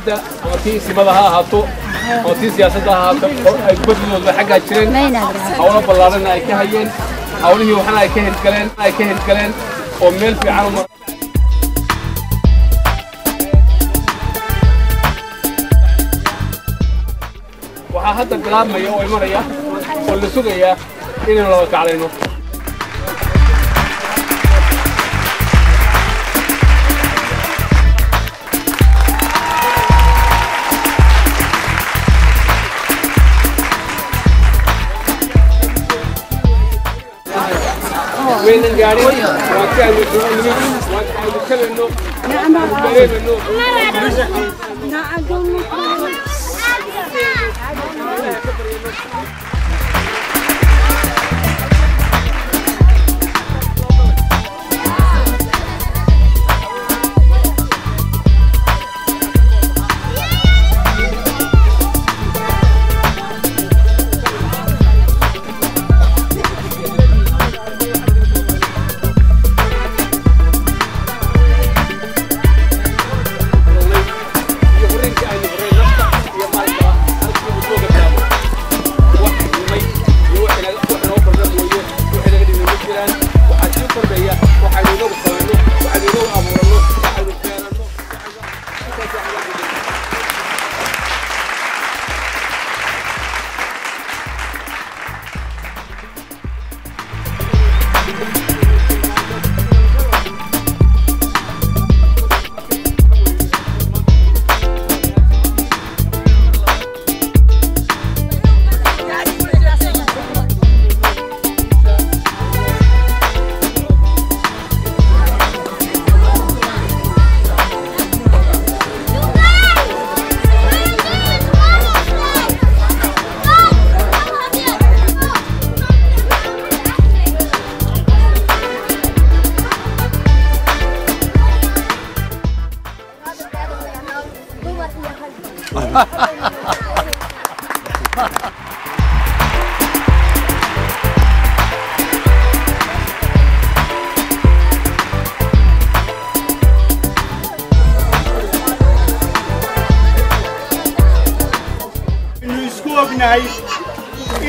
dawladda oo tii simadaha ahaato oo tii siyaasadda ahaato ay badlooda xagga jireen hawlo ballaaran ay ka hayeen hawlihii waxna ay ka hirgaleen oo meel fiican waxaa hadda bilaabmaya oo imanaya oo la sugaya inaynu laba kaclayno وين الجاري؟ وكان يدرون وكانوا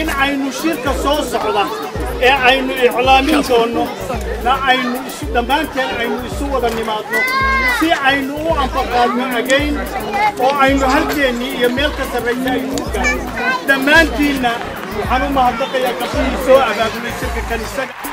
إن عينو شركة صوص عضا عينو إعلامين كونه لا عينو دمان كان عينو يسوى النماطنو في عينو أنفقال معجين وعينو هالجيني يميل كسرية يوكا دمان كينا وحنو مهدقيا كفي سوى أبابل الشركة كان السجن